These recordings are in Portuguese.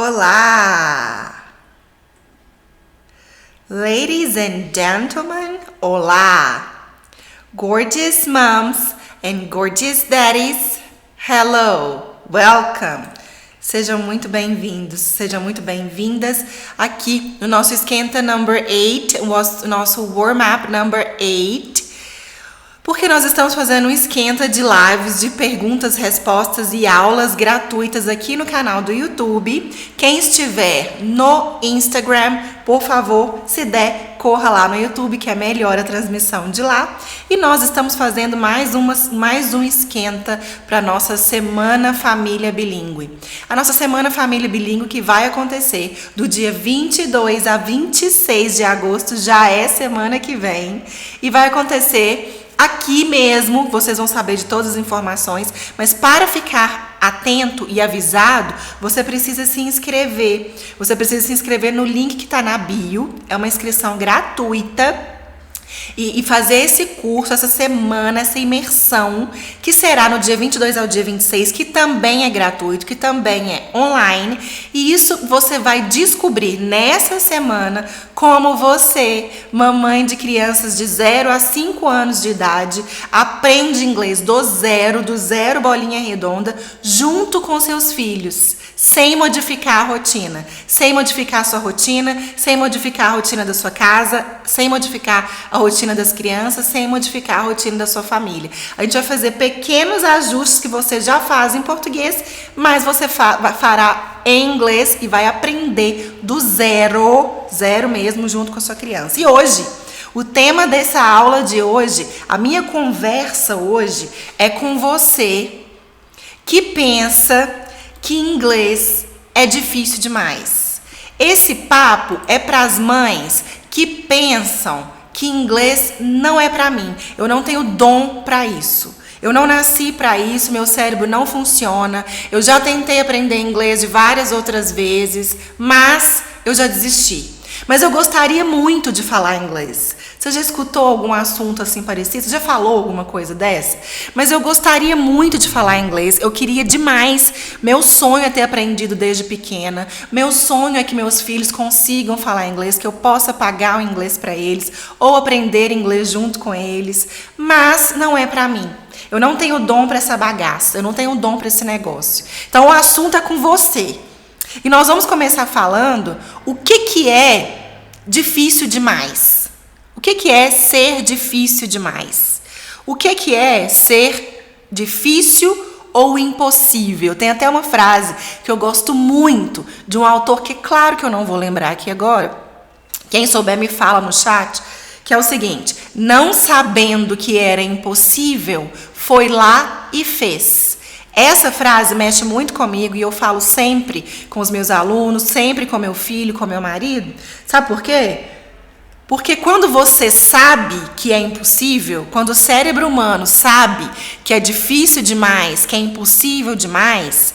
Olá! Ladies and gentlemen, olá! Gorgeous moms and gorgeous daddies, hello! Welcome! Sejam muito bem-vindos, sejam muito bem-vindas aqui no nosso Esquenta number 8, o nosso warm-up number 8, porque nós estamos fazendo um esquenta de lives, de perguntas, respostas e aulas gratuitas aqui no canal do YouTube. Quem estiver no Instagram, por favor, se der, corra lá no YouTube, que é melhor a transmissão de lá. E nós estamos fazendo mais um esquenta para a nossa Semana Família Bilíngue. A nossa Semana Família Bilíngue que vai acontecer do dia 22 a 26 de agosto, já é semana que vem, e vai acontecer aqui mesmo. Vocês vão saber de todas as informações, mas para ficar atento e avisado, você precisa se inscrever. Você precisa se inscrever no link que está na bio, é uma inscrição gratuita. E fazer esse curso, essa semana, essa imersão, que será no dia 22 ao dia 26, que também é gratuito, que também é online. E isso você vai descobrir nessa semana como você, mamãe de crianças de 0 a 5 anos de idade, aprende inglês do zero bolinha redonda, junto com seus filhos, sem modificar a rotina, sem modificar a sua rotina, sem modificar a rotina da sua casa, sem modificar a rotina das crianças, sem modificar a rotina da sua família. A gente vai fazer pequenos ajustes que você já faz em português, mas você fará em inglês e vai aprender do zero mesmo, junto com a sua criança. E hoje, o tema dessa aula de hoje, a minha conversa hoje é com você que pensa que inglês é difícil demais. Esse papo é para as mães que pensam que inglês não é para mim. Eu não tenho dom para isso. Eu não nasci para isso, meu cérebro não funciona. Eu já tentei aprender inglês de várias outras vezes, mas eu já desisti. Mas eu gostaria muito de falar inglês. Você já escutou algum assunto assim parecido? Você já falou alguma coisa dessa? Mas eu gostaria muito de falar inglês. Eu queria demais. Meu sonho é ter aprendido desde pequena. Meu sonho é que meus filhos consigam falar inglês, que eu possa pagar o inglês para eles ou aprender inglês junto com eles. Mas não é para mim. Eu não tenho dom para essa bagaça. Eu não tenho dom para esse negócio. Então o assunto é com você. E nós vamos começar falando o que é difícil demais. O que é ser difícil demais? O que é ser difícil ou impossível? Tem até uma frase que eu gosto muito de um autor que, claro que eu não vou lembrar aqui agora. Quem souber me fala no chat, que é o seguinte: não sabendo que era impossível, foi lá e fez. Essa frase mexe muito comigo e eu falo sempre com os meus alunos, sempre com meu filho, com meu marido. Sabe por quê? Porque quando você sabe que é impossível, quando o cérebro humano sabe que é difícil demais, que é impossível demais,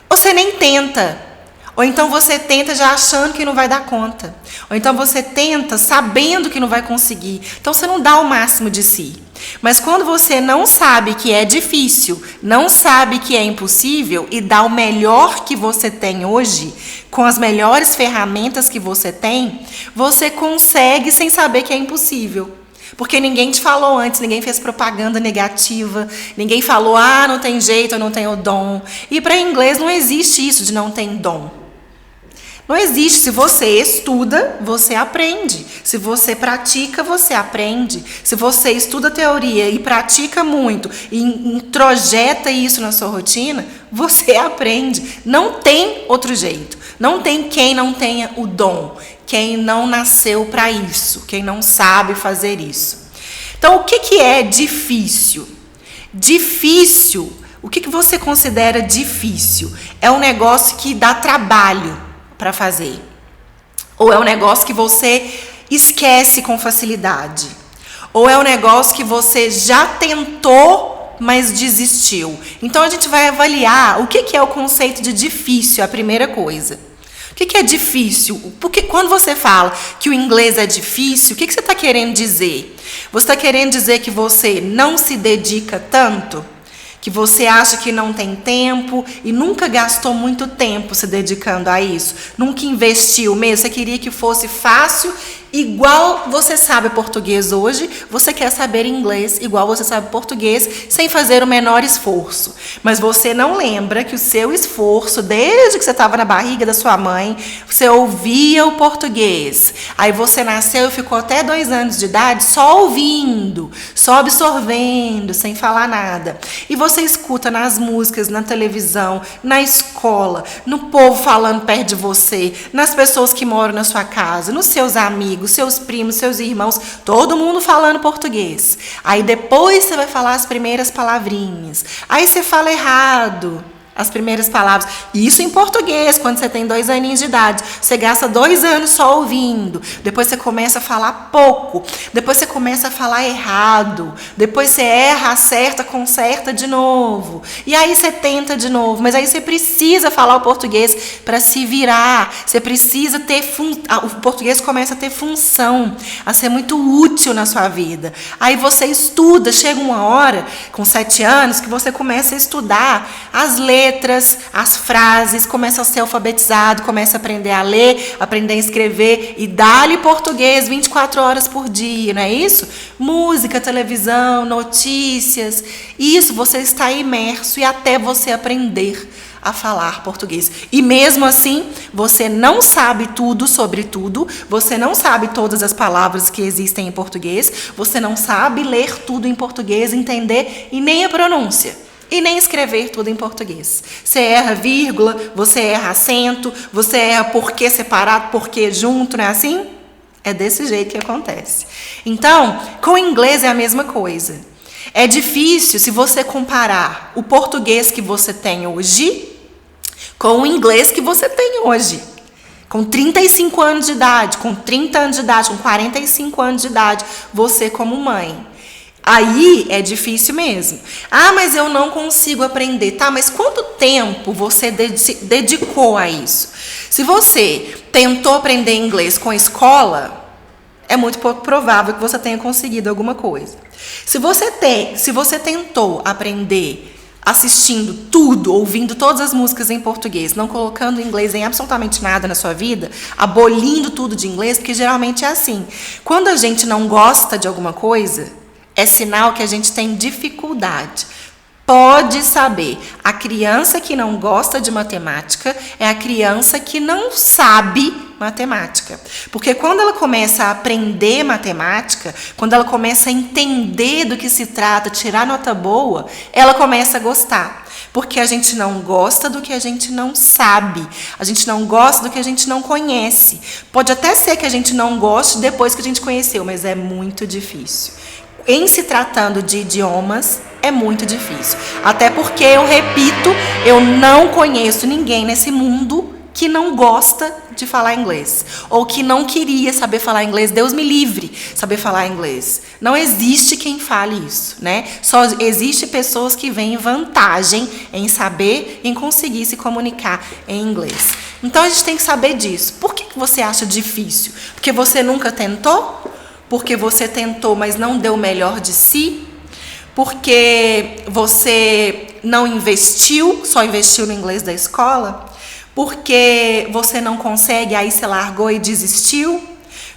você nem tenta. Ou então você tenta já achando que não vai dar conta. Ou então você tenta sabendo que não vai conseguir. Então você não dá o máximo de si. Mas quando você não sabe que é difícil, não sabe que é impossível e dá o melhor que você tem hoje, com as melhores ferramentas que você tem, você consegue sem saber que é impossível. Porque ninguém te falou antes, ninguém fez propaganda negativa, ninguém falou, não tem jeito, eu não tenho dom. E para inglês não existe isso de não ter dom. Não existe. Se você estuda, você aprende. Se você pratica, você aprende. Se você estuda teoria e pratica muito e introjeta isso na sua rotina, você aprende. Não tem outro jeito. Não tem quem não tenha o dom, quem não nasceu para isso, quem não sabe fazer isso. Então, o que é difícil? Difícil, o que você considera difícil? É um negócio que dá trabalho para fazer. Ou é um negócio que você esquece com facilidade. Ou é um negócio que você já tentou, mas desistiu. Então a gente vai avaliar o que é o conceito de difícil, a primeira coisa. O que é difícil? Porque quando você fala que o inglês é difícil, o que você está querendo dizer? Você está querendo dizer que você não se dedica tanto? Que que você acha que não tem tempo e nunca gastou muito tempo se dedicando a isso, nunca investiu mesmo, você queria que fosse fácil, igual você sabe português hoje, você quer saber inglês igual você sabe português, sem fazer o menor esforço. Mas você não lembra que o seu esforço, desde que você estava na barriga da sua mãe, você ouvia o português. Aí você nasceu e ficou até 2 anos de idade só ouvindo, só absorvendo, sem falar nada. E você escuta nas músicas, na televisão, na escola, no povo falando perto de você, nas pessoas que moram na sua casa, nos seus amigos, seus primos, seus irmãos, todo mundo falando português. Aí depois você vai falar as primeiras palavrinhas. Aí você fala errado as primeiras palavras. Isso em português, quando você tem 2 aninhos de idade. Você gasta 2 anos só ouvindo. Depois você começa a falar pouco. Depois você começa a falar errado. Depois você erra, acerta, conserta de novo. E aí você tenta de novo. Mas aí você precisa falar o português para se virar. Você precisa ter... O português começa a ter função, a ser muito útil na sua vida. Aí você estuda. Chega uma hora, com 7 anos, que você começa a estudar as letras, as frases, começa a ser alfabetizado, começa a aprender a ler, aprender a escrever e dá-lhe português 24 horas por dia, não é isso? Música, televisão, notícias, isso você está imerso e até você aprender a falar português. E mesmo assim, você não sabe tudo sobre tudo, você não sabe todas as palavras que existem em português, você não sabe ler tudo em português, entender e nem a pronúncia. E nem escrever tudo em português. Você erra vírgula, você erra acento, você erra porquê separado, porquê junto, não é assim? É desse jeito que acontece. Então, com o inglês é a mesma coisa. É difícil se você comparar o português que você tem hoje com o inglês que você tem hoje. Com 35 anos de idade, com 30 anos de idade, com 45 anos de idade, você como mãe. Aí é difícil mesmo. Ah, mas eu não consigo aprender. Tá, mas quanto tempo você dedicou a isso? Se você tentou aprender inglês com a escola, é muito pouco provável que você tenha conseguido alguma coisa. Se você tentou aprender assistindo tudo, ouvindo todas as músicas em português, não colocando inglês em absolutamente nada na sua vida, abolindo tudo de inglês, porque geralmente é assim. Quando a gente não gosta de alguma coisa, é sinal que a gente tem dificuldade. Pode saber, a criança que não gosta de matemática é a criança que não sabe matemática. Porque quando ela começa a aprender matemática, quando ela começa a entender do que se trata, tirar nota boa, ela começa a gostar. Porque a gente não gosta do que a gente não sabe. A gente não gosta do que a gente não conhece. Pode até ser que a gente não goste depois que a gente conheceu, mas é muito difícil. Em se tratando de idiomas, é muito difícil. Até porque, eu repito, eu não conheço ninguém nesse mundo que não gosta de falar inglês. Ou que não queria saber falar inglês. Deus me livre saber falar inglês. Não existe quem fale isso, né? Só existe pessoas que veem vantagem em saber, em conseguir se comunicar em inglês. Então, a gente tem que saber disso. Por que você acha difícil? Porque você nunca tentou? Porque você tentou, mas não deu o melhor de si? Porque você não investiu, só investiu no inglês da escola? Porque você não consegue, aí você largou e desistiu?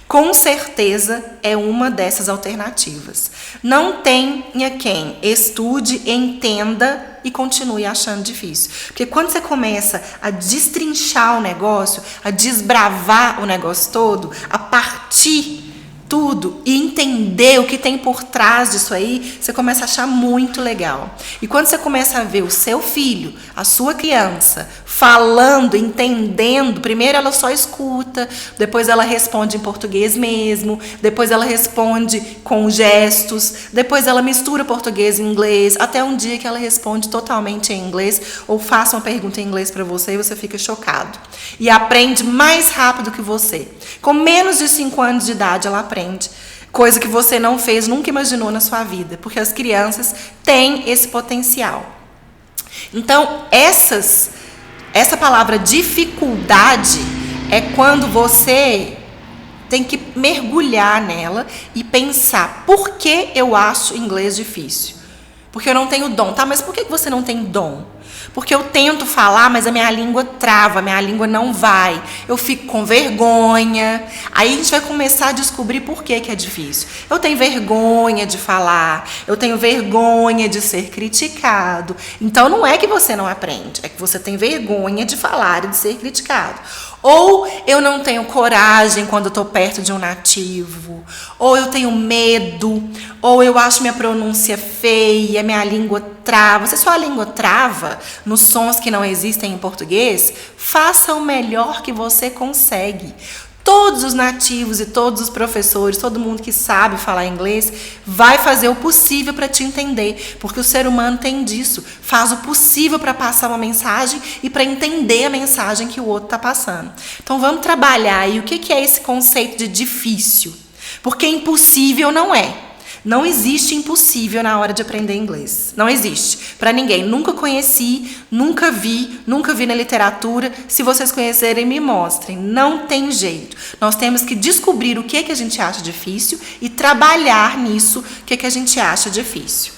Com certeza é uma dessas alternativas. Não tenha quem estude, entenda e continue achando difícil. Porque quando você começa a destrinchar o negócio, a desbravar o negócio todo, a partir tudo e entender o que tem por trás disso aí, você começa a achar muito legal. E quando você começa a ver o seu filho, a sua criança, falando, entendendo, primeiro ela só escuta, depois ela responde em português mesmo, depois ela responde com gestos, depois ela mistura português e inglês, até um dia que ela responde totalmente em inglês, ou faça uma pergunta em inglês para você e você fica chocado. E aprende mais rápido que você. Com menos de 5 anos de idade ela aprende. Coisa que você não fez, nunca imaginou na sua vida. Porque as crianças têm esse potencial. Então, essa palavra dificuldade é quando você tem que mergulhar nela e pensar: por que eu acho inglês difícil? Porque eu não tenho dom. Tá, mas por que você não tem dom? Porque eu tento falar, mas a minha língua trava, a minha língua não vai. Eu fico com vergonha. Aí a gente vai começar a descobrir por que é difícil. Eu tenho vergonha de falar, eu tenho vergonha de ser criticado. Então não é que você não aprende, é que você tem vergonha de falar e de ser criticado. Ou eu não tenho coragem quando eu estou perto de um nativo, ou eu tenho medo, ou eu acho minha pronúncia feia, minha língua trava. Se a sua língua trava nos sons que não existem em português, faça o melhor que você consegue. Todos os nativos e todos os professores, todo mundo que sabe falar inglês, vai fazer o possível para te entender, porque o ser humano tem disso, faz o possível para passar uma mensagem e para entender a mensagem que o outro está passando. Então vamos trabalhar aí o que é esse conceito de difícil, porque impossível não é. Não existe impossível na hora de aprender inglês. Não existe. Para ninguém. Nunca conheci, nunca vi na literatura. Se vocês conhecerem, me mostrem. Não tem jeito. Nós temos que descobrir o que a gente acha difícil e trabalhar nisso, o que a gente acha difícil.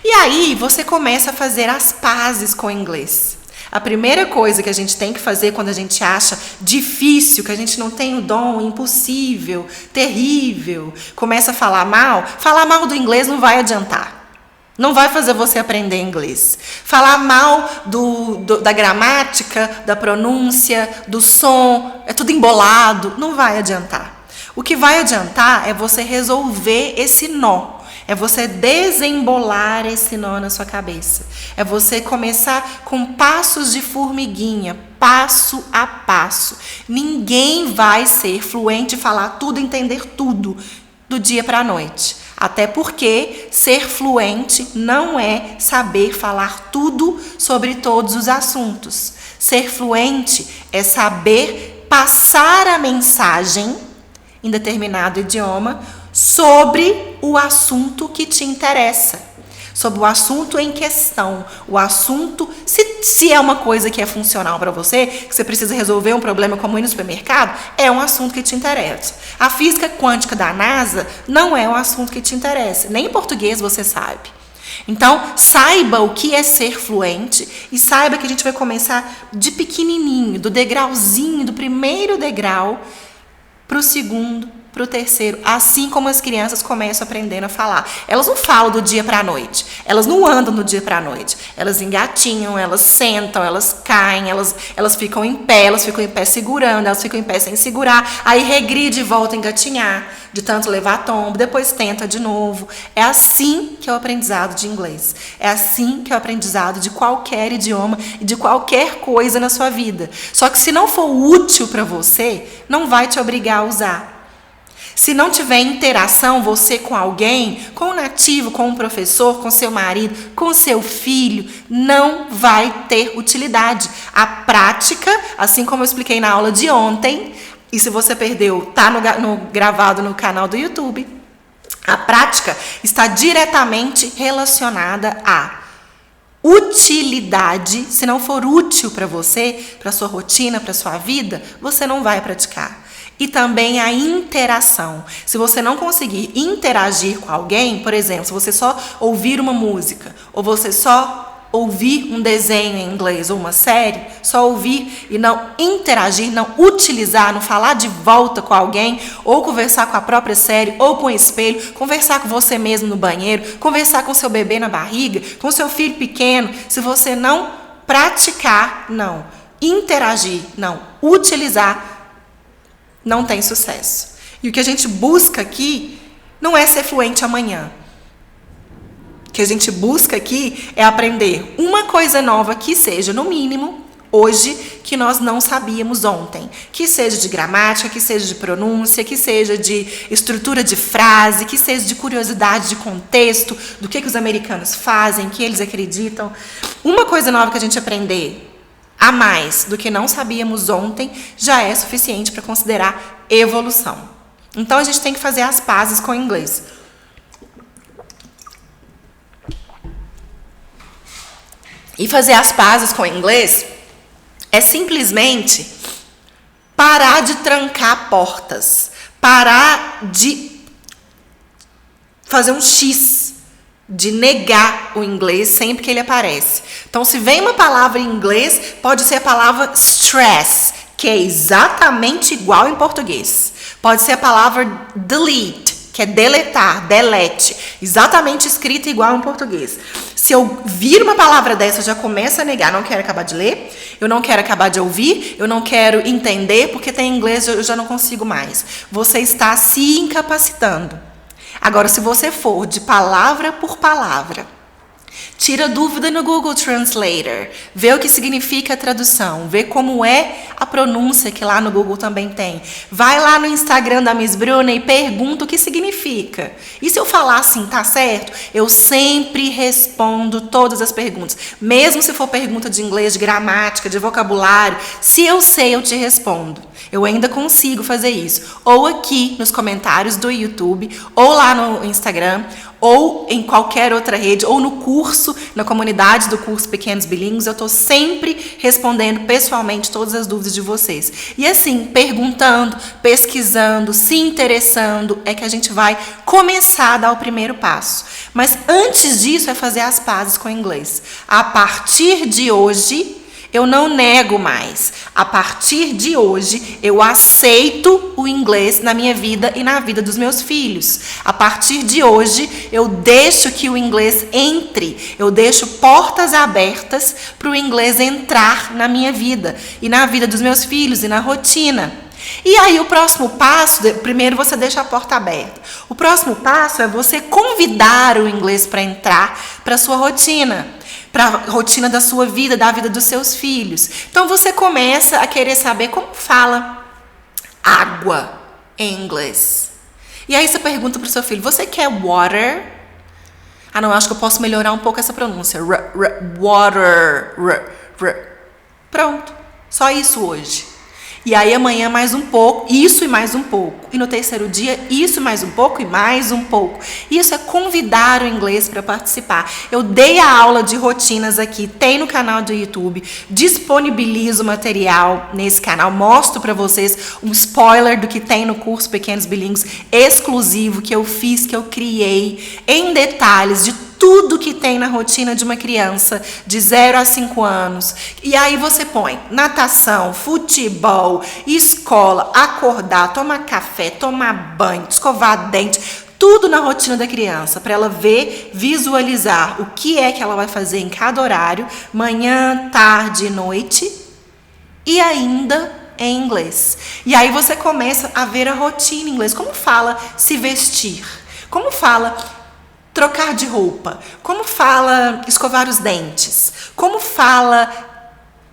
E aí, você começa a fazer as pazes com o inglês. A primeira coisa que a gente tem que fazer quando a gente acha difícil, que a gente não tem o dom, impossível, terrível, começa a falar mal do inglês não vai adiantar. Não vai fazer você aprender inglês. Falar mal da gramática, da pronúncia, do som, é tudo embolado, não vai adiantar. O que vai adiantar é você resolver esse nó. É você desembolar esse nó na sua cabeça. É você começar com passos de formiguinha, passo a passo. Ninguém vai ser fluente, falar tudo, entender tudo do dia para a noite. Até porque ser fluente não é saber falar tudo sobre todos os assuntos. Ser fluente é saber passar a mensagem em determinado idioma sobre o assunto que te interessa, sobre o assunto em questão, o assunto, se é uma coisa que é funcional para você, que você precisa resolver um problema como ir no supermercado, é um assunto que te interessa. A física quântica da NASA não é um assunto que te interessa, nem em português você sabe. Então, saiba o que é ser fluente e saiba que a gente vai começar de pequenininho, do degrauzinho, do primeiro degrau para o segundo, para o terceiro, assim como as crianças começam aprendendo a falar. Elas não falam do dia para a noite, elas não andam do dia para a noite, elas engatinham, elas sentam, elas caem, elas ficam em pé segurando, elas ficam em pé sem segurar, aí regride e volta a engatinhar, de tanto levar tombo, depois tenta de novo. É assim que é o aprendizado de inglês, é assim que é o aprendizado de qualquer idioma e de qualquer coisa na sua vida. Só que se não for útil para você, não vai te obrigar a usar. Se não tiver interação, você com alguém, com um nativo, com um professor, com seu marido, com seu filho, não vai ter utilidade. A prática, assim como eu expliquei na aula de ontem, e se você perdeu, está gravado no canal do YouTube, a prática está diretamente relacionada à utilidade. Se não for útil para você, para sua rotina, para sua vida, você não vai praticar. E também a interação. Se você não conseguir interagir com alguém, por exemplo, se você só ouvir uma música, ou você só ouvir um desenho em inglês ou uma série, só ouvir e não interagir, não utilizar, não falar de volta com alguém, ou conversar com a própria série, ou com o espelho, conversar com você mesmo no banheiro, conversar com seu bebê na barriga, com seu filho pequeno, se você não praticar, não interagir, não utilizar, não tem sucesso. E o que a gente busca aqui não é ser fluente amanhã. O que a gente busca aqui é aprender uma coisa nova que seja, no mínimo, hoje, que nós não sabíamos ontem. Que seja de gramática, que seja de pronúncia, que seja de estrutura de frase, que seja de curiosidade de contexto, do que os americanos fazem, que eles acreditam. Uma coisa nova que a gente aprender a mais do que não sabíamos ontem já é suficiente para considerar evolução. Então a gente tem que fazer as pazes com o inglês. E fazer as pazes com o inglês é simplesmente parar de trancar portas, parar de fazer um X de negar o inglês sempre que ele aparece. Então, se vem uma palavra em inglês, pode ser a palavra stress, que é exatamente igual em português. Pode ser a palavra delete, que é deletar, delete, exatamente escrita igual em português. Se eu vir uma palavra dessa, eu já começo a negar, não quero acabar de ler, eu não quero acabar de ouvir, eu não quero entender, porque tem inglês eu já não consigo mais. Você está se incapacitando. Agora, se você for de palavra por palavra, tira dúvida no Google Translator, vê o que significa a tradução, vê como é a pronúncia que lá no Google também tem. Vai lá no Instagram da Miss Bruna e pergunta o que significa. E se eu falar assim, tá certo? Eu sempre respondo todas as perguntas. Mesmo se for pergunta de inglês, de gramática, de vocabulário, se eu sei, eu te respondo. Eu ainda consigo fazer isso. Ou aqui nos comentários do YouTube, ou lá no Instagram, ou em qualquer outra rede, ou no curso, na comunidade do curso Pequenos Bilíngues, eu estou sempre respondendo pessoalmente todas as dúvidas de vocês. E assim, perguntando, pesquisando, se interessando, é que a gente vai começar a dar o primeiro passo. Mas antes disso é fazer as pazes com o inglês. A partir de hoje, eu não nego mais. A partir de hoje, eu aceito o inglês na minha vida e na vida dos meus filhos. A partir de hoje, eu deixo que o inglês entre. Eu deixo portas abertas para o inglês entrar na minha vida e na vida dos meus filhos e na rotina. E aí o próximo passo, primeiro você deixa a porta aberta. O próximo passo é você convidar o inglês para entrar para a sua rotina, para a rotina da sua vida, da vida dos seus filhos. Então você começa a querer saber como fala água em inglês. E aí você pergunta para o seu filho, você quer water? Ah não, acho que eu posso melhorar um pouco essa pronúncia. Water. Pronto, só isso hoje. E aí amanhã mais um pouco, isso e mais um pouco. E no terceiro dia, isso e mais um pouco e mais um pouco. Isso é convidar o inglês para participar. Eu dei a aula de rotinas aqui, tem no canal do YouTube, disponibilizo o material nesse canal, mostro para vocês um spoiler do que tem no curso Pequenos Bilíngues exclusivo que eu fiz, que eu criei em detalhes de tudo que tem na rotina de uma criança de 0 a 5 anos. E aí você põe natação, futebol, escola, acordar, tomar café, tomar banho, escovar dente, tudo na rotina da criança, para ela ver, visualizar o que é que ela vai fazer em cada horário, manhã, tarde e noite, e ainda em inglês. E aí você começa a ver a rotina em inglês. Como fala se vestir? Como fala trocar de roupa? Como fala escovar os dentes? Como fala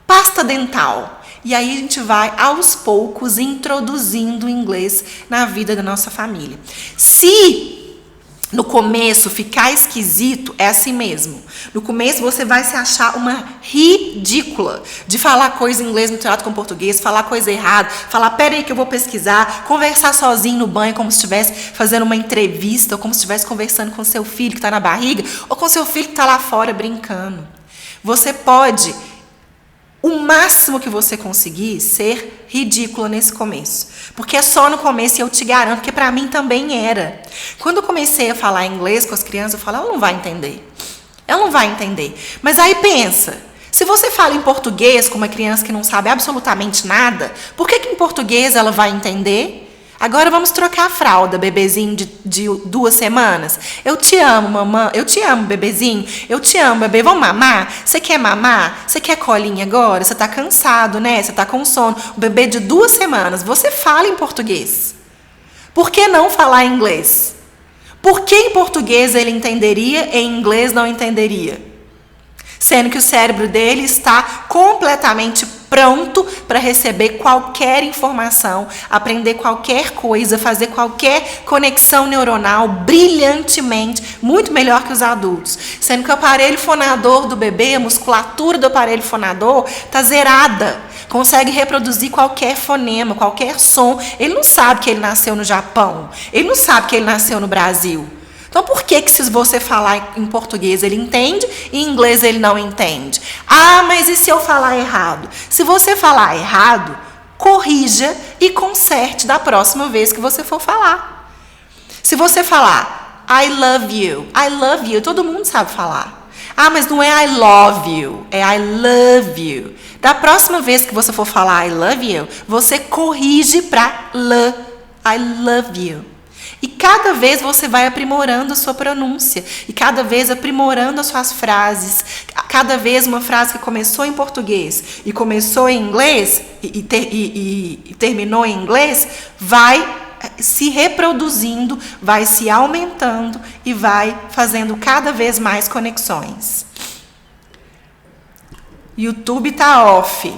pasta dental? E aí a gente vai, aos poucos, introduzindo o inglês na vida da nossa família. Se no começo ficar esquisito, é assim mesmo. No começo você vai se achar uma ridícula de falar coisa em inglês misturado com português, falar coisa errada, falar, peraí que eu vou pesquisar, conversar sozinho no banho como se estivesse fazendo uma entrevista, ou como se estivesse conversando com seu filho que está na barriga, ou com seu filho que está lá fora brincando. Você pode, o máximo que você conseguir, ser ridícula nesse começo. Porque é só no começo e eu te garanto que para mim também era. Quando eu comecei a falar inglês com as crianças, eu falo, ela não vai entender. Ela não vai entender. Mas aí pensa, se você fala em português com uma criança que não sabe absolutamente nada, por que em português ela vai entender? Agora vamos trocar a fralda, bebezinho de 2 semanas. Eu te amo, mamãe. Eu te amo, bebezinho. Eu te amo, bebê. Vamos mamar? Você quer mamar? Você quer colinha agora? Você tá cansado, né? Você tá com sono. O bebê de 2 semanas. Você fala em português. Por que não falar em inglês? Por que em português ele entenderia e em inglês não entenderia? Sendo que o cérebro dele está completamente pronto para receber qualquer informação, aprender qualquer coisa, fazer qualquer conexão neuronal brilhantemente, muito melhor que os adultos. Sendo que o aparelho fonador do bebê, a musculatura do aparelho fonador está zerada. Consegue reproduzir qualquer fonema, qualquer som. Ele não sabe que ele nasceu no Japão. Ele não sabe que ele nasceu no Brasil. Então, por que se você falar em português ele entende e em inglês ele não entende? Ah, mas e se eu falar errado? Se você falar errado, corrija e conserte da próxima vez que você for falar. Se você falar I love you. I love you. Todo mundo sabe falar. Ah, mas não é I love you. É I love you. Da próxima vez que você for falar I love you, você corrige para L. I love you. E cada vez você vai aprimorando a sua pronúncia. E cada vez aprimorando as suas frases. Cada vez uma frase que começou em português e começou em inglês e terminou em inglês, vai se reproduzindo, vai se aumentando e vai fazendo cada vez mais conexões. YouTube tá off.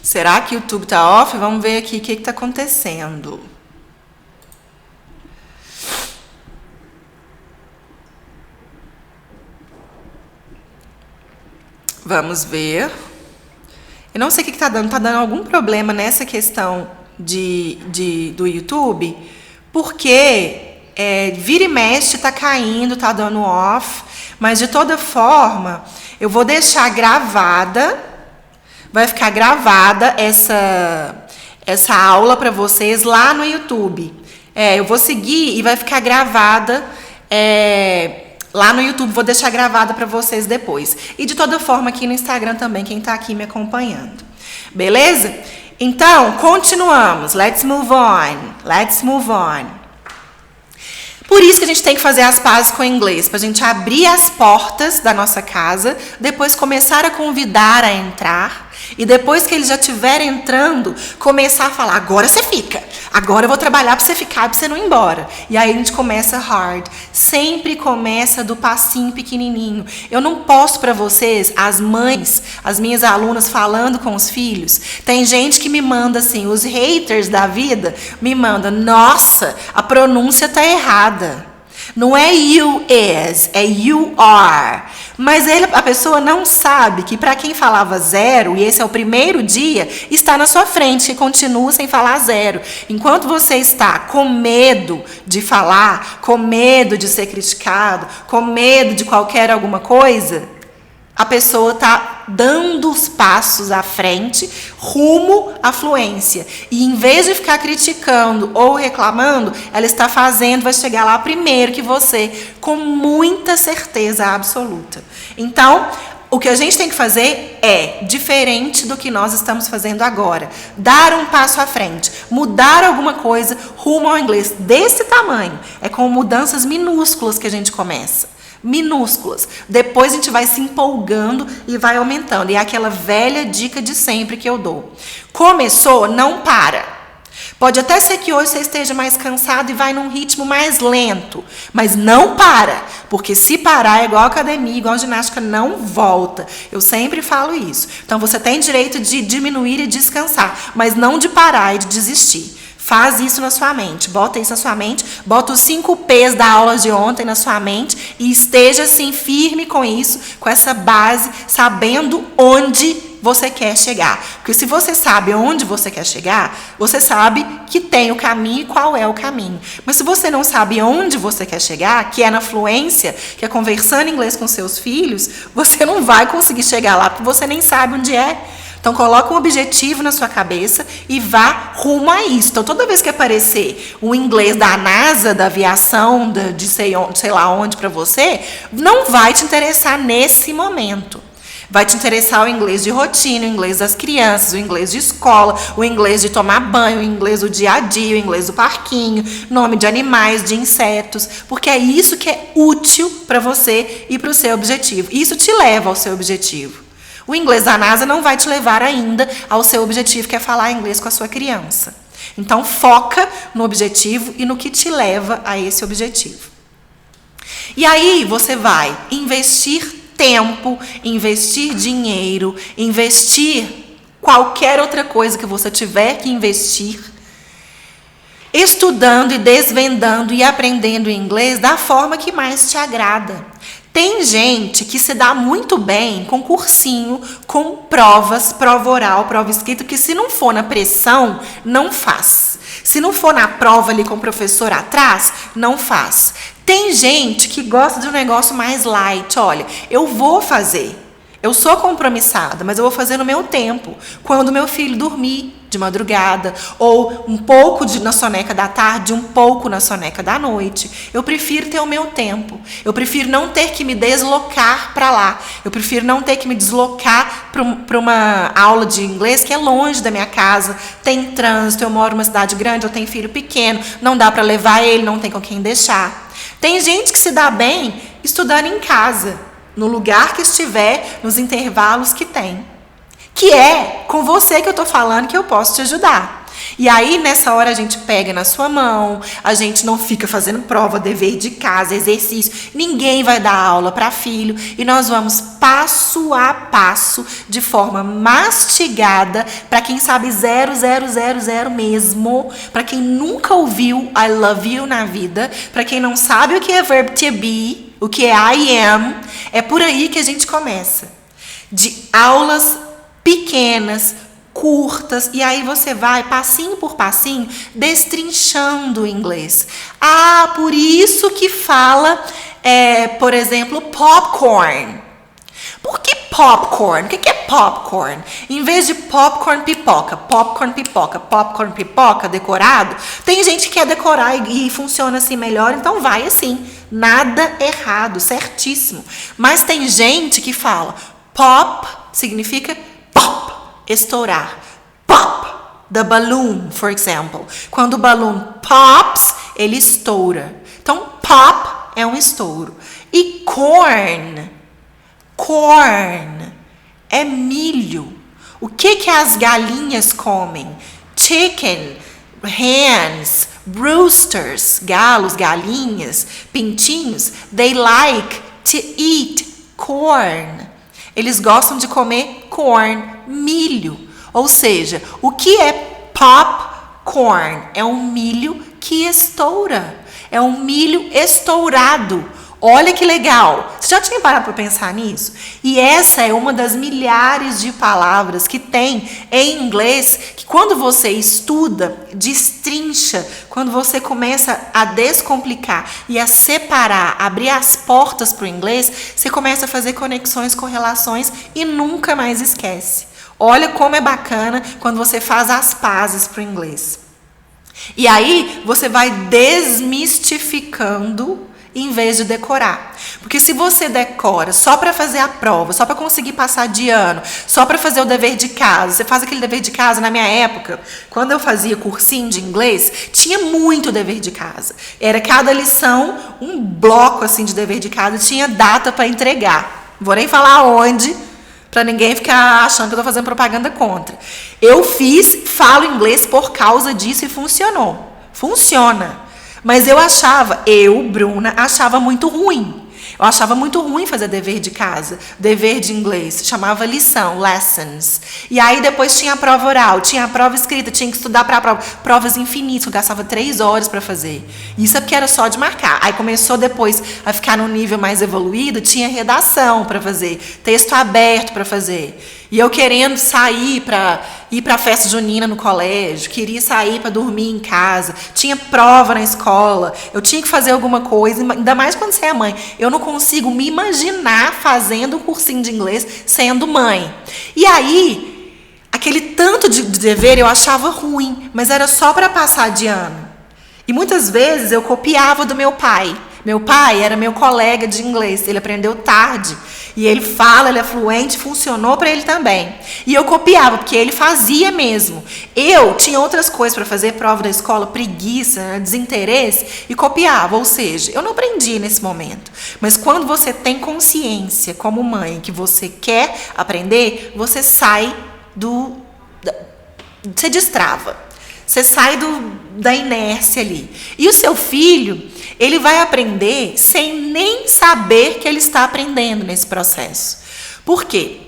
Será que o YouTube tá off? Vamos ver aqui o que está acontecendo. Vamos ver. Eu não sei o que está dando. Está dando algum problema nessa questão do YouTube, porque vira e mexe está caindo, está dando off. Mas, de toda forma, eu vou deixar gravada. Vai ficar gravada essa aula para vocês lá no YouTube. Eu vou seguir e vai ficar gravada lá no YouTube, vou deixar gravada para vocês depois. E de toda forma aqui no Instagram também, quem está aqui me acompanhando. Beleza? Então, continuamos. Let's move on. Let's move on. Por isso que a gente tem que fazer as pazes com o inglês, para a gente abrir as portas da nossa casa, depois começar a convidar a entrar, e depois que eles já estiverem entrando, começar a falar, agora você fica, agora eu vou trabalhar para você ficar, para você não ir embora. E aí a gente começa hard, sempre começa do passinho pequenininho. Eu não posto para vocês, as mães, as minhas alunas falando com os filhos, tem gente que me manda assim, os haters da vida, me mandam, nossa, a pronúncia tá errada. Não é you is, é you are. Mas a pessoa não sabe que para quem falava zero, e esse é o primeiro dia, está na sua frente, que continua sem falar zero. Enquanto você está com medo de falar, com medo de ser criticado, com medo de qualquer alguma coisa, a pessoa está dando os passos à frente, rumo à fluência. E em vez de ficar criticando ou reclamando, ela está fazendo, vai chegar lá primeiro que você, com muita certeza absoluta. Então, o que a gente tem que fazer é diferente do que nós estamos fazendo agora. Dar um passo à frente, mudar alguma coisa rumo ao inglês desse tamanho. É com mudanças minúsculas que a gente começa. Minúsculas. Depois a gente vai se empolgando e vai aumentando. E é aquela velha dica de sempre que eu dou. Começou, não para. Pode até ser que hoje você esteja mais cansado e vai num ritmo mais lento. Mas não para. Porque se parar é igual academia, igual ginástica, não volta. Eu sempre falo isso. Então você tem direito de diminuir e descansar. Mas não de parar e de desistir. Faz isso na sua mente, bota isso na sua mente, bota os 5 P's da aula de ontem na sua mente e esteja assim firme com isso, com essa base, sabendo onde você quer chegar. Porque se você sabe onde você quer chegar, você sabe que tem o caminho e qual é o caminho. Mas se você não sabe onde você quer chegar, que é na fluência, que é conversando inglês com seus filhos, você não vai conseguir chegar lá porque você nem sabe onde é. Então, coloca um objetivo na sua cabeça e vá rumo a isso. Então, toda vez que aparecer o inglês da NASA, da aviação, de sei lá onde para você, não vai te interessar nesse momento. Vai te interessar o inglês de rotina, o inglês das crianças, o inglês de escola, o inglês de tomar banho, o inglês do dia a dia, o inglês do parquinho, nome de animais, de insetos, porque é isso que é útil para você e para o seu objetivo. Isso te leva ao seu objetivo. O inglês da NASA não vai te levar ainda ao seu objetivo, que é falar inglês com a sua criança. Então, foca no objetivo e no que te leva a esse objetivo. E aí, você vai investir tempo, investir dinheiro, investir qualquer outra coisa que você tiver que investir, estudando e desvendando e aprendendo inglês da forma que mais te agrada. Tem gente que se dá muito bem com cursinho, com provas, prova oral, prova escrita, que se não for na pressão, não faz. Se não for na prova ali com o professor atrás, não faz. Tem gente que gosta de um negócio mais light. Olha, eu vou fazer. Eu sou compromissada, mas eu vou fazer no meu tempo. Quando meu filho dormir de madrugada, ou um pouco na soneca da tarde, um pouco na soneca da noite. Eu prefiro ter o meu tempo. Eu prefiro não ter que me deslocar para lá. Eu prefiro não ter que me deslocar para uma aula de inglês que é longe da minha casa, tem trânsito, eu moro numa cidade grande, eu tenho filho pequeno, não dá para levar ele, não tem com quem deixar. Tem gente que se dá bem estudando em casa, no lugar que estiver, nos intervalos que tem. Que é com você que eu tô falando que eu posso te ajudar. E aí, nessa hora, a gente pega na sua mão, a gente não fica fazendo prova, dever de casa, exercício. Ninguém vai dar aula para filho. E nós vamos passo a passo, de forma mastigada, para quem sabe 0, 0, 0, 0 mesmo. Para quem nunca ouviu I love you na vida. Para quem não sabe o que é verb to be, o que é I am. É por aí que a gente começa. De aulas pequenas, curtas, e aí você vai, passinho por passinho, destrinchando o inglês. Ah, por isso que fala, por exemplo, popcorn. Por que popcorn? O que é popcorn? Em vez de popcorn pipoca, decorado, tem gente que quer decorar e funciona assim melhor, então vai assim. Nada errado, certíssimo. Mas tem gente que fala, pop significa pop, estourar. Pop, the balloon, for example. Quando o balloon pops, ele estoura. Então, pop é um estouro. E corn é milho. O que as galinhas comem? Chicken, hens, roosters, galos, galinhas, pintinhos. They like to eat corn. Eles gostam de comer corn, milho. Ou seja, o que é popcorn? É um milho que estoura. É um milho estourado. Olha que legal. Você já tinha parado para pensar nisso? E essa é uma das milhares de palavras que tem em inglês que quando você estuda, destrincha, quando você começa a descomplicar e a separar, abrir as portas para o inglês, você começa a fazer conexões, correlações e nunca mais esquece. Olha como é bacana quando você faz as pazes para o inglês. E aí você vai desmistificando em vez de decorar. Porque se você decora só para fazer a prova, só para conseguir passar de ano, só para fazer o dever de casa, você faz aquele dever de casa, na minha época, quando eu fazia cursinho de inglês, tinha muito dever de casa. Era cada lição um bloco assim de dever de casa, tinha data para entregar. Não vou nem falar onde, para ninguém ficar achando que eu tô fazendo propaganda contra. Eu falo inglês por causa disso e funcionou. Funciona. Mas Bruna, achava muito ruim. Eu achava muito ruim fazer dever de casa, dever de inglês. Chamava lição, lessons. E aí depois tinha a prova oral, tinha a prova escrita, tinha que estudar para a prova. Provas infinitas, eu gastava 3 horas para fazer. Isso é porque era só de marcar. Aí começou depois a ficar num nível mais evoluído, tinha redação para fazer, texto aberto para fazer. E eu querendo sair para ir para a festa junina no colégio, queria sair para dormir em casa, tinha prova na escola, eu tinha que fazer alguma coisa, ainda mais quando você é mãe. Eu não consigo me imaginar fazendo um cursinho de inglês sendo mãe. E aí, aquele tanto de dever eu achava ruim, mas era só para passar de ano. E muitas vezes eu copiava do meu pai. Meu pai era meu colega de inglês, ele aprendeu tarde. E ele fala, ele é fluente, funcionou para ele também. E eu copiava, porque ele fazia mesmo. Eu tinha outras coisas para fazer, prova da escola, preguiça, desinteresse, e copiava. Ou seja, eu não aprendi nesse momento. Mas quando você tem consciência, como mãe, que você quer aprender, você sai você destrava. Você sai da inércia ali. E o seu filho, ele vai aprender sem nem saber que ele está aprendendo nesse processo. Por quê?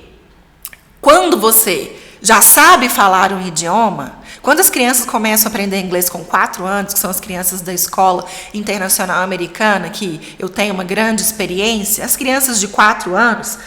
Quando você já sabe falar um idioma, quando as crianças começam a aprender inglês com 4 anos, que são as crianças da Escola Internacional Americana, que eu tenho uma grande experiência, as crianças de 4 anos,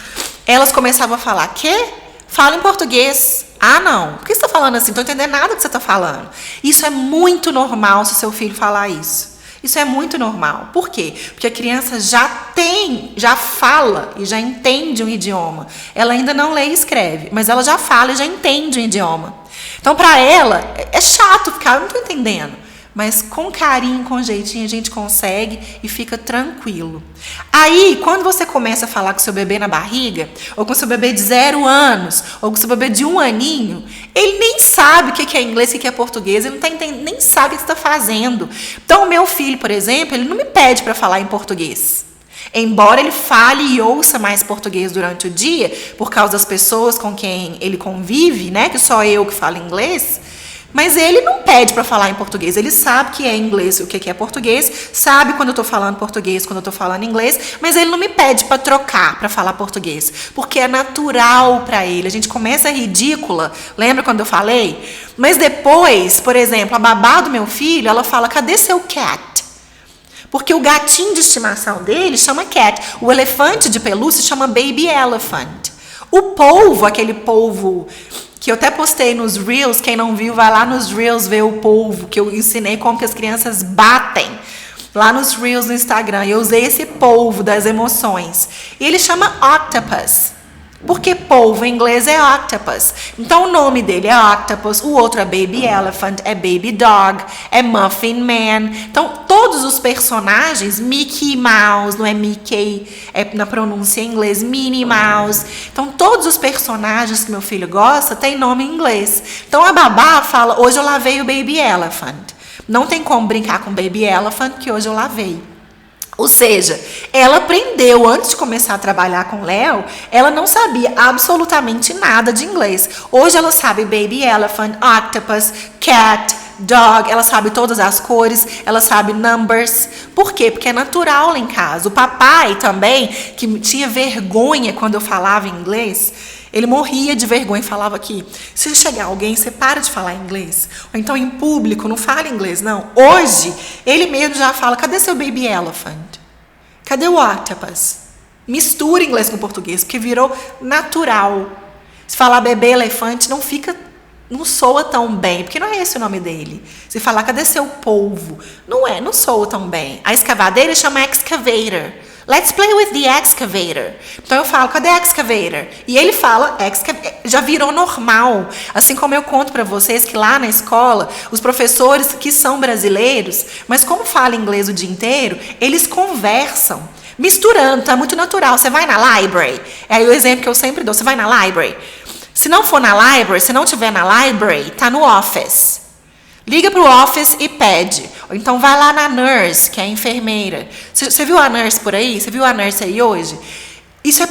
elas começavam a falar, quê? Fala em português. Ah, não. Por que você está falando assim? Não estou entendendo nada do que você está falando. Isso é muito normal se o seu filho falar isso. Isso é muito normal. Por quê? Porque a criança já fala e já entende um idioma. Ela ainda não lê e escreve, mas ela já fala e já entende um idioma. Então, para ela, é chato ficar, eu não estou entendendo. Mas com carinho, com jeitinho, a gente consegue e fica tranquilo. Aí, quando você começa a falar com seu bebê na barriga, ou com seu bebê de 0 anos, ou com seu bebê de 1 aninho, ele nem sabe o que é inglês, o que é português, ele não tá entendendo, nem sabe o que você está fazendo. Então, o meu filho, por exemplo, ele não me pede para falar em português. Embora ele fale e ouça mais português durante o dia, por causa das pessoas com quem ele convive, né, que só eu que falo inglês, mas ele não pede para falar em português. Ele sabe que é inglês, o que é português, sabe quando eu estou falando português, quando eu estou falando inglês, mas ele não me pede para trocar, para falar português, porque é natural para ele. A gente começa ridícula, lembra quando eu falei? Mas depois, por exemplo, a babá do meu filho, ela fala, cadê seu cat? Porque o gatinho de estimação dele chama cat. O elefante de pelúcia chama baby elephant. O polvo, aquele polvo que eu até postei nos Reels, quem não viu, vai lá nos Reels ver o polvo, que eu ensinei como que as crianças batem. Lá nos Reels no Instagram, eu usei esse polvo das emoções. E ele chama octopus. Porque polvo em inglês é octopus. Então o nome dele é octopus, o outro é baby elephant, é baby dog, é muffin man. Então todos os personagens, Mickey Mouse, não é Mickey, é na pronúncia em inglês, Minnie Mouse. Então todos os personagens que meu filho gosta têm nome em inglês. Então a babá fala, hoje eu lavei o baby elephant. Não tem como brincar com baby elephant, que hoje eu lavei. Ou seja, ela aprendeu, antes de começar a trabalhar com o Léo, ela não sabia absolutamente nada de inglês. Hoje ela sabe baby elephant, octopus, cat, dog, ela sabe todas as cores, ela sabe numbers. Por quê? Porque é natural lá em casa. O papai também, que tinha vergonha quando eu falava inglês, ele morria de vergonha e falava aqui, se chegar alguém, você para de falar inglês. Ou então em público, não fala inglês, não. Hoje, ele mesmo já fala, cadê seu baby elephant? Cadê o octopus? Mistura inglês com português, porque virou natural. Se falar bebê elefante, não soa tão bem, porque não é esse o nome dele. Se falar, cadê seu polvo? Não soa tão bem. A escavadeira chama excavator. Let's play with the excavator. Então eu falo, cadê a excavator? E ele fala, já virou normal. Assim como eu conto para vocês que lá na escola, os professores que são brasileiros, mas como falam inglês o dia inteiro, eles conversam, misturando, tá muito natural. Você vai na library, é aí o exemplo que eu sempre dou, você vai na library. Se não for na library, se não tiver na library, tá no office. Liga pro office e pede. Ou então vai lá na nurse, que é a enfermeira. Você viu a nurse por aí? Você viu a nurse aí hoje? Isso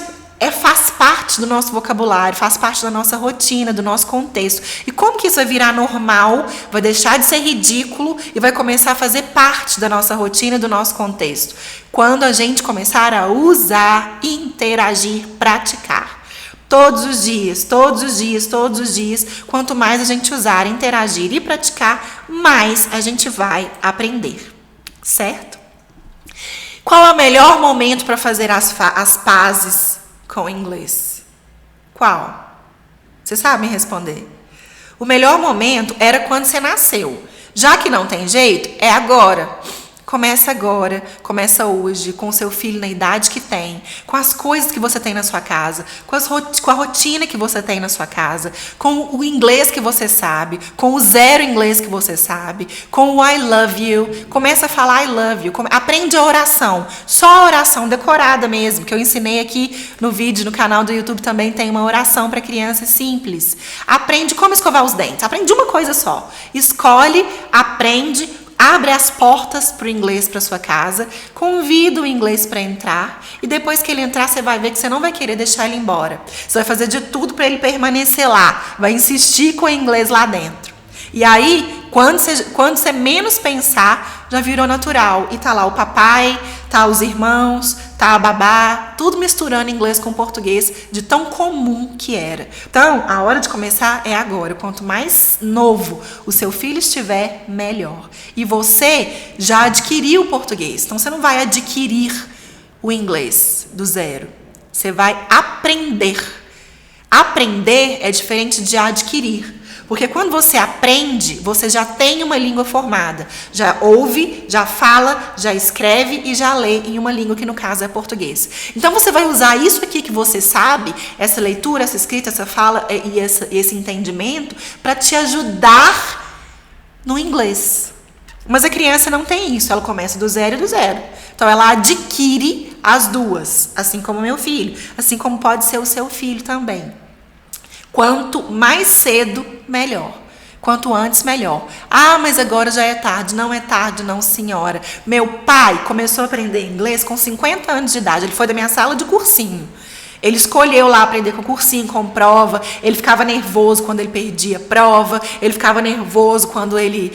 faz parte do nosso vocabulário, faz parte da nossa rotina, do nosso contexto. E como que isso vai virar normal, vai deixar de ser ridículo e vai começar a fazer parte da nossa rotina, do nosso contexto? Quando a gente começar a usar, interagir, praticar. Todos os dias, todos os dias, todos os dias. Quanto mais a gente usar, interagir e praticar, mais a gente vai aprender. Certo? Qual é o melhor momento para fazer as pazes com o inglês? Qual? Você sabe me responder? O melhor momento era quando você nasceu. Já que não tem jeito, é agora. Agora, começa hoje, com o seu filho na idade que tem, com as coisas que você tem na sua casa, com a rotina que você tem na sua casa, com o inglês que você sabe, com o zero inglês que você sabe, com o I love you. Começa a falar I love you. Aprende a oração, só a oração decorada mesmo, que eu ensinei aqui no vídeo, no canal do YouTube também tem uma oração para crianças simples. Aprende como escovar os dentes, aprende uma coisa só. Escolhe, aprende, abre as portas para o inglês para sua casa, convida o inglês para entrar e depois que ele entrar você vai ver que você não vai querer deixar ele embora. Você vai fazer de tudo para ele permanecer lá, vai insistir com o inglês lá dentro. E aí, quando você menos pensar, já virou natural. E tá lá o papai, tá os irmãos, tá a babá, tudo misturando inglês com português, de tão comum que era. Então, a hora de começar é agora. Quanto mais novo o seu filho estiver, melhor. E você já adquiriu o português. Então, você não vai adquirir o inglês do zero. Você vai aprender. Aprender é diferente de adquirir. Porque quando você aprende, você já tem uma língua formada. Já ouve, já fala, já escreve e já lê em uma língua que no caso é português. Então você vai usar isso aqui que você sabe, essa leitura, essa escrita, essa fala e esse entendimento para te ajudar no inglês. Mas a criança não tem isso, ela começa do zero e do zero. Então ela adquire as duas, assim como meu filho, assim como pode ser o seu filho também. Quanto mais cedo, melhor. Quanto antes, melhor. Ah, mas agora já é tarde. Não é tarde, não, senhora. Meu pai começou a aprender inglês com 50 anos de idade. Ele foi da minha sala de cursinho. Ele escolheu lá aprender com cursinho, com prova. Ele ficava nervoso quando ele perdia prova. Ele ficava nervoso quando ele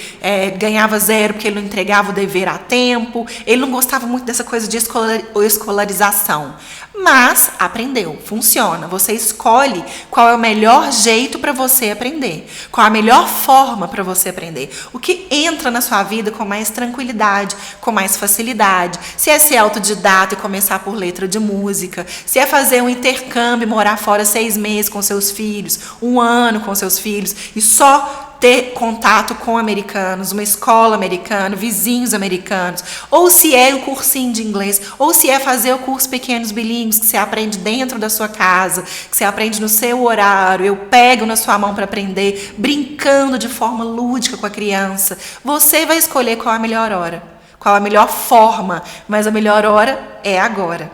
ganhava zero porque ele não entregava o dever a tempo. Ele não gostava muito dessa coisa de escolarização. Mas aprendeu, funciona. Você escolhe qual é o melhor jeito para você aprender. Qual é a melhor forma para você aprender. O que entra na sua vida com mais tranquilidade, com mais facilidade. Se é ser autodidata e começar por letra de música. Se é fazer um intercâmbio, morar fora 6 meses com seus filhos, 1 ano com seus filhos e só ter contato com americanos, uma escola americana, vizinhos americanos, ou se é o cursinho de inglês, ou se é fazer o curso Pequenos Bilíngues, que você aprende dentro da sua casa, que você aprende no seu horário, eu pego na sua mão para aprender, brincando de forma lúdica com a criança. Você vai escolher qual é a melhor hora, qual é a melhor forma, mas a melhor hora é agora.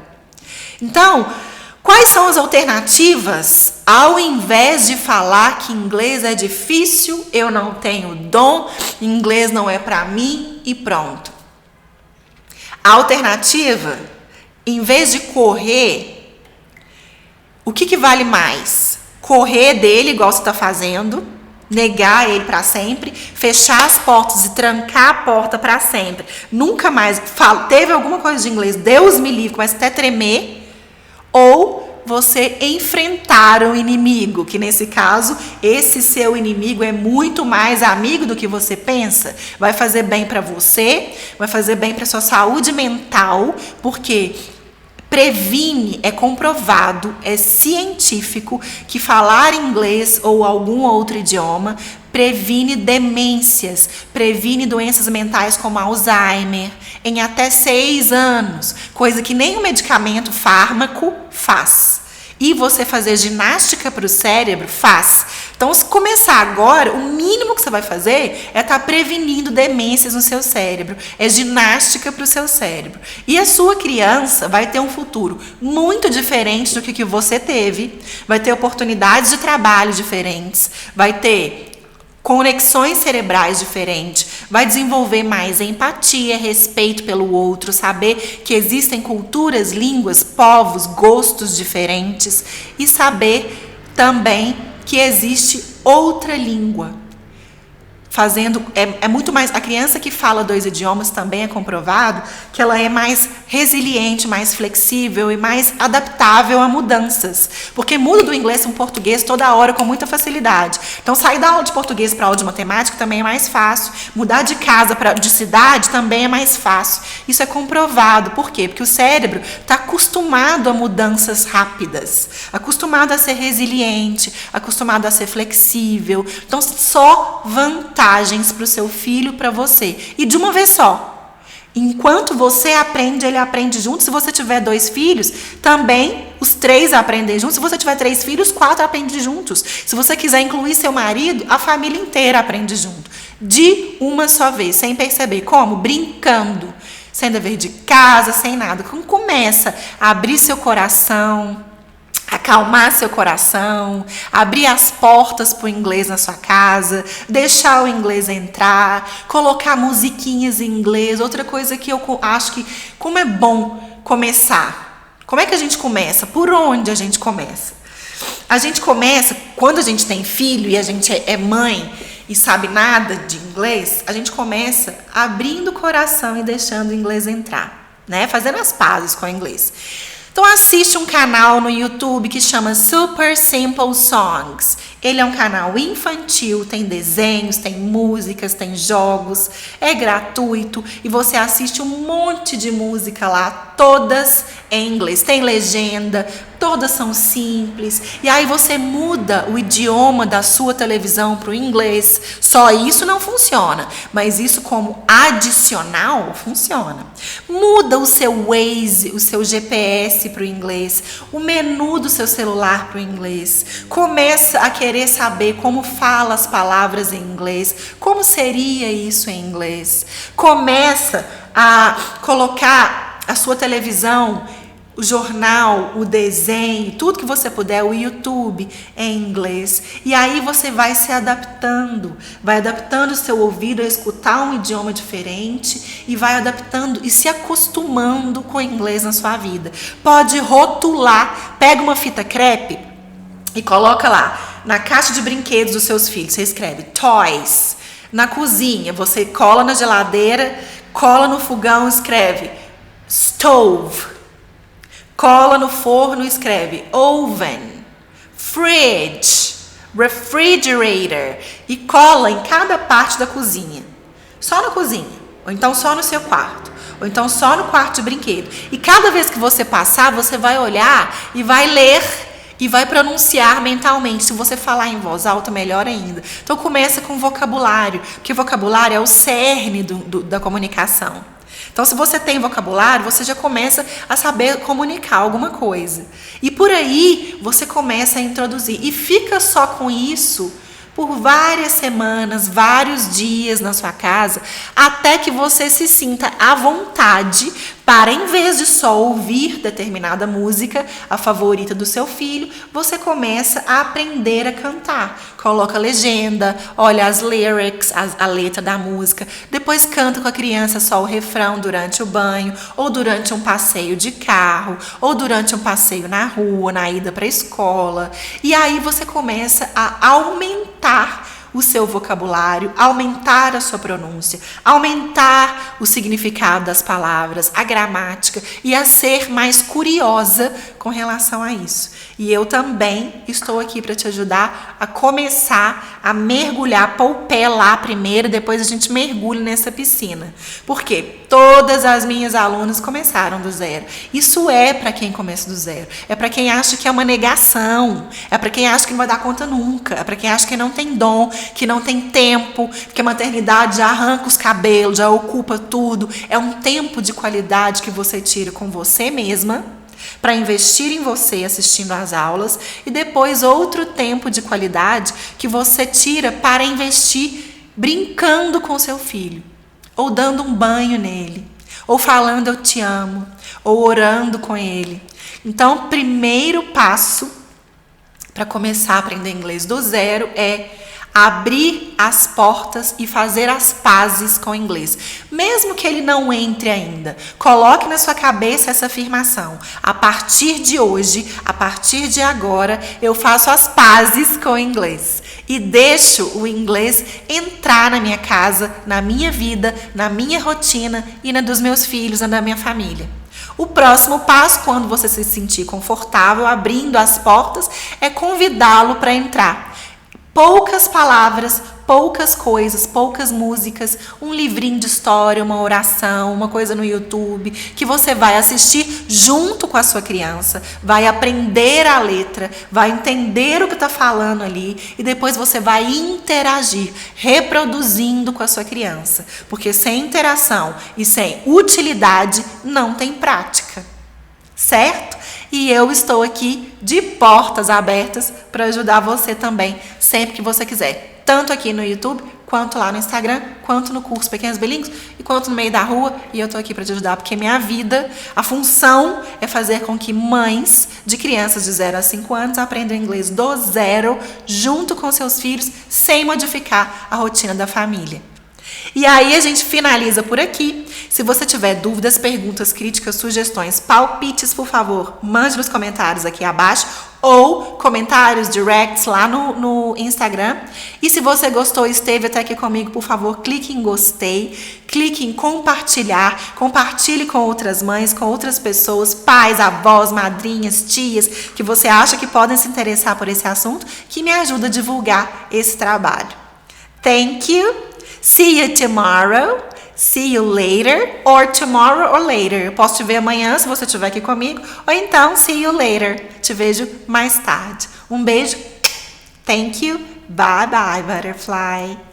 Então, quais são as alternativas ao invés de falar que inglês é difícil, eu não tenho dom, inglês não é para mim e pronto? A alternativa, em vez de correr, o que vale mais? Correr dele, igual você está fazendo, negar ele para sempre, fechar as portas e trancar a porta para sempre. Nunca mais teve alguma coisa de inglês, Deus me livre, começa até a tremer, ou você enfrentar o inimigo, que nesse caso, esse seu inimigo é muito mais amigo do que você pensa. Vai fazer bem para você, vai fazer bem para sua saúde mental, porque previne, é comprovado, é científico que falar inglês ou algum outro idioma previne demências, previne doenças mentais como Alzheimer em até 6 anos, coisa que nem o medicamento fármaco faz. E você fazer ginástica para o cérebro faz. Então, se começar agora, o mínimo que você vai fazer é estar prevenindo demências no seu cérebro. É ginástica para o seu cérebro. E a sua criança vai ter um futuro muito diferente do que você teve. Vai ter oportunidades de trabalho diferentes. Vai ter conexões cerebrais diferentes, vai desenvolver mais empatia, respeito pelo outro, saber que existem culturas, línguas, povos, gostos diferentes e saber também que existe outra língua. É muito mais, a criança que fala 2 idiomas também é comprovado que ela é mais resiliente, mais flexível e mais adaptável a mudanças, porque muda do inglês para o português toda hora com muita facilidade. Então sair da aula de português para aula de matemática também é mais fácil, mudar de casa de cidade também é mais fácil. Isso é comprovado. Por quê? Porque o cérebro está acostumado a mudanças rápidas, acostumado a ser resiliente, acostumado a ser flexível. Então só vantagens para o seu filho, para você. E de uma vez só. Enquanto você aprende, ele aprende junto. Se você tiver 2 filhos, também os 3 aprendem juntos. Se você tiver 3 filhos, 4 aprendem juntos. Se você quiser incluir seu marido, a família inteira aprende junto. De uma só vez, sem perceber. Como? Brincando. Sem dever de casa, sem nada. Quando começa a abrir seu coração, acalmar seu coração, abrir as portas para o inglês na sua casa, deixar o inglês entrar, colocar musiquinhas em inglês. Outra coisa que eu acho que, como é bom começar. Como é que a gente começa? Por onde a gente começa? A gente começa, quando a gente tem filho e a gente é mãe e sabe nada de inglês, a gente começa abrindo o coração e deixando o inglês entrar, né? Fazendo as pazes com o inglês. Então assiste um canal no YouTube que chama Super Simple Songs. Ele é um canal infantil, tem desenhos, tem músicas, tem jogos, é gratuito e você assiste um monte de música lá, todas em inglês. Tem legenda, todas são simples. E aí você muda o idioma da sua televisão para o inglês. Só isso não funciona, mas isso como adicional funciona. Muda o seu Waze, o seu GPS para o inglês, o menu do seu celular para o inglês. Começa a querer saber como fala as palavras em inglês, como seria isso em inglês. Começa a colocar a sua televisão, o jornal, o desenho, tudo que você puder, o YouTube em inglês. E aí você vai se adaptando, vai adaptando o seu ouvido a escutar um idioma diferente e vai adaptando e se acostumando com o inglês na sua vida. Pode rotular, pega uma fita crepe e coloca lá na caixa de brinquedos dos seus filhos, você escreve toys. Na cozinha, você cola na geladeira, cola no fogão, escreve stove. Cola no forno, escreve oven, fridge, refrigerator e cola em cada parte da cozinha. Só na cozinha, ou então só no seu quarto, ou então só no quarto de brinquedo. E cada vez que você passar, você vai olhar e vai ler e vai pronunciar mentalmente. Se você falar em voz alta, melhor ainda. Então começa com vocabulário, porque vocabulário é o cerne da comunicação. Então, se você tem vocabulário, você já começa a saber comunicar alguma coisa. E por aí, você começa a introduzir. E fica só com isso por várias semanas, vários dias na sua casa, até que você se sinta à vontade para, em vez de só ouvir determinada música, a favorita do seu filho, você começa a aprender a cantar. Coloca a legenda, olha as lyrics, a letra da música, depois canta com a criança só o refrão durante o banho, ou durante um passeio de carro, ou durante um passeio na rua, na ida para a escola. E aí você começa a aumentar o seu vocabulário, aumentar a sua pronúncia, aumentar o significado das palavras, a gramática e a ser mais curiosa com relação a isso. E eu também estou aqui para te ajudar a começar a mergulhar, pôr o pé lá primeiro, depois a gente mergulha nessa piscina. Por quê? Todas as minhas alunas começaram do zero. Isso é para quem começa do zero. É para quem acha que é uma negação. É para quem acha que não vai dar conta nunca. É para quem acha que não tem dom, que não tem tempo, que a maternidade já arranca os cabelos, já ocupa tudo. É um tempo de qualidade que você tira com você mesma para investir em você assistindo às aulas e depois outro tempo de qualidade que você tira para investir brincando com seu filho, ou dando um banho nele, ou falando eu te amo, ou orando com ele. Então, o primeiro passo para começar a aprender inglês do zero é abrir as portas e fazer as pazes com o inglês. Mesmo que ele não entre ainda, coloque na sua cabeça essa afirmação. A partir de hoje, a partir de agora, eu faço as pazes com o inglês. E deixo o inglês entrar na minha casa, na minha vida, na minha rotina e na dos meus filhos, na da minha família. O próximo passo, quando você se sentir confortável, abrindo as portas, é convidá-lo para entrar. Poucas palavras, poucas coisas, poucas músicas, um livrinho de história, uma oração, uma coisa no YouTube, que você vai assistir junto com a sua criança, vai aprender a letra, vai entender o que está falando ali e depois você vai interagir, reproduzindo com a sua criança. Porque sem interação e sem utilidade, não tem prática. Certo? E eu estou aqui de portas abertas para ajudar você também, sempre que você quiser. Tanto aqui no YouTube, quanto lá no Instagram, quanto no curso Pequenos Bilíngues e quanto no meio da rua. E eu estou aqui para te ajudar, porque minha vida, a função é fazer com que mães de crianças de 0 a 5 anos aprendam inglês do zero, junto com seus filhos, sem modificar a rotina da família. E aí a gente finaliza por aqui. Se você tiver dúvidas, perguntas, críticas, sugestões, palpites, por favor, mande nos comentários aqui abaixo ou comentários, directs lá no Instagram. E se você gostou e esteve até aqui comigo, por favor, clique em gostei, clique em compartilhar, compartilhe com outras mães, com outras pessoas, pais, avós, madrinhas, tias, que você acha que podem se interessar por esse assunto, que me ajuda a divulgar esse trabalho. Thank you. See you tomorrow. See you later. Or tomorrow or later. Eu posso te ver amanhã se você estiver aqui comigo. Ou então, see you later. Te vejo mais tarde. Um beijo. Thank you. Bye bye, butterfly.